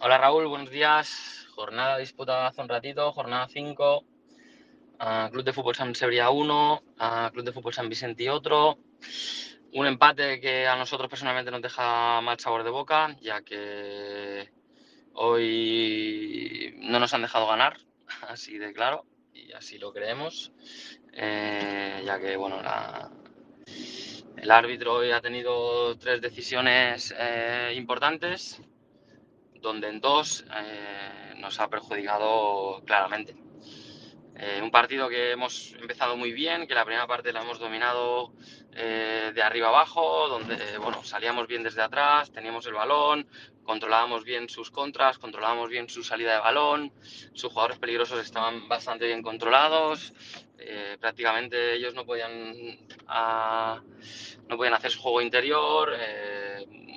Hola Raúl, buenos días. Jornada disputada hace un ratito, jornada 5. Club de Fútbol Sant Cebrià 1, Club de Fútbol Sant Vicentí otro. Un empate que a nosotros personalmente nos deja mal sabor de boca, ya que hoy no nos han dejado ganar, así de claro, y así lo creemos, ya que bueno, el árbitro hoy ha tenido 3 decisiones importantes, donde en 2 nos ha perjudicado claramente. Un partido que hemos empezado muy bien, que la primera parte la hemos dominado de arriba abajo, donde bueno, salíamos bien desde atrás, teníamos el balón, controlábamos bien sus contras, controlábamos bien su salida de balón, sus jugadores peligrosos estaban bastante bien controlados, prácticamente ellos no podían hacer su juego interior.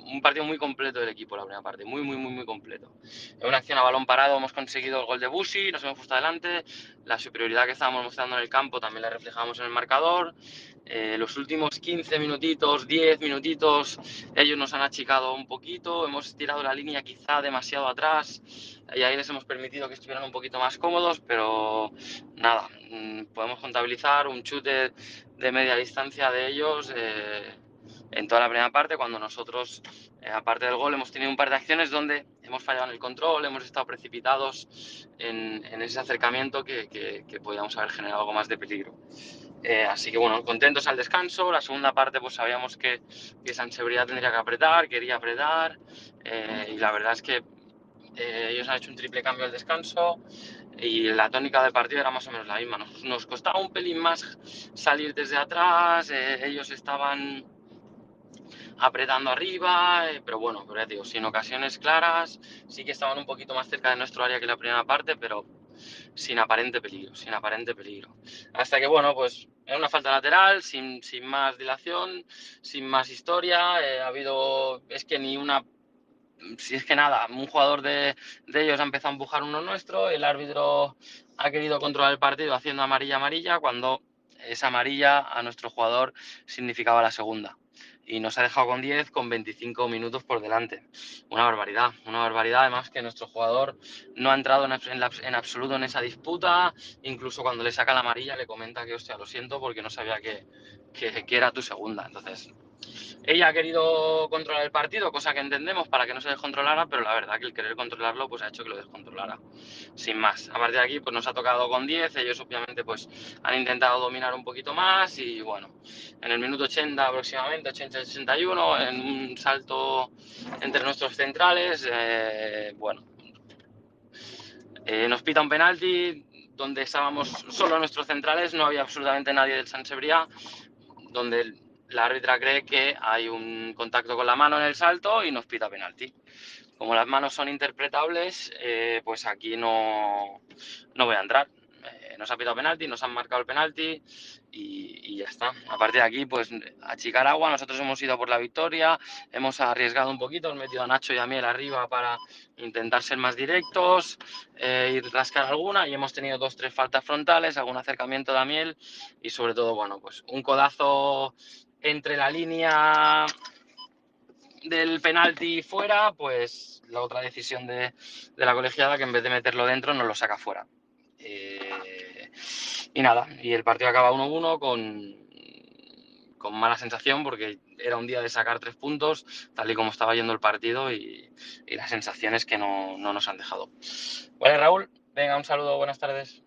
Un partido muy completo del equipo la primera parte, muy completo. En una acción a balón parado hemos conseguido el gol de Busi, nos hemos puesto adelante, la superioridad que estábamos mostrando en el campo también la reflejamos en el marcador. Los últimos 15 minutitos, 10 minutitos, ellos nos han achicado un poquito, hemos tirado la línea quizá demasiado atrás y ahí les hemos permitido que estuvieran un poquito más cómodos, pero nada, podemos contabilizar un chute de media distancia de ellos en toda la primera parte, cuando nosotros, aparte del gol, hemos tenido un par de acciones donde hemos fallado en el control, hemos estado precipitados en ese acercamiento que podíamos haber generado algo más de peligro. Así que bueno, contentos al descanso. La segunda parte pues sabíamos que Sant Cebrià tendría que apretar, quería apretar, y la verdad es que ellos han hecho un triple cambio al descanso y la tónica del partido era más o menos la misma. Nos costaba un pelín más salir desde atrás, ellos estaban apretando arriba, pero bueno, pero ya digo, sin ocasiones claras, sí que estaban un poquito más cerca de nuestro área que la primera parte, pero sin aparente peligro, sin aparente peligro. Hasta que, bueno, pues en una falta lateral, sin más dilación, sin más historia, ha habido, es que ni una, si es que nada, un jugador de ellos ha empezado a empujar uno nuestro, el árbitro ha querido controlar el partido haciendo amarilla, cuando esa amarilla a nuestro jugador significaba la segunda. Y nos ha dejado con 10, con 25 minutos por delante. Una barbaridad, además que nuestro jugador no ha entrado en absoluto en esa disputa, incluso cuando le saca la amarilla le comenta que, hostia, lo siento porque no sabía que era tu segunda. Entonces, ella ha querido controlar el partido, cosa que entendemos para que no se descontrolara, pero la verdad que el querer controlarlo pues ha hecho que lo descontrolara, sin más. A partir de aquí pues nos ha tocado con 10, ellos obviamente pues han intentado dominar un poquito más y bueno, en el minuto 80 aproximadamente, 80-81, en un salto entre nuestros centrales, nos pita un penalti donde estábamos solo nuestros centrales, no había absolutamente nadie del Sant Cebrià, donde la árbitra cree que hay un contacto con la mano en el salto y nos pita penalti. Como las manos son interpretables, pues aquí no voy a entrar. Nos ha pitado penalti, nos han marcado el penalti y ya está. A partir de aquí, pues achicar agua, nosotros hemos ido por la victoria, hemos arriesgado un poquito, hemos metido a Nacho y a Miel arriba para intentar ser más directos, y rascar alguna, y hemos tenido 2-3 faltas frontales, algún acercamiento de Miel y sobre todo, bueno, pues un codazo entre la línea del penalti fuera, pues la otra decisión de la colegiada, que en vez de meterlo dentro nos lo saca fuera. Y nada, y el partido acaba 1-1 con mala sensación, porque era un día de sacar 3 puntos, tal y como estaba yendo el partido, y las sensaciones que no nos han dejado. Vale, Raúl, venga, un saludo, buenas tardes.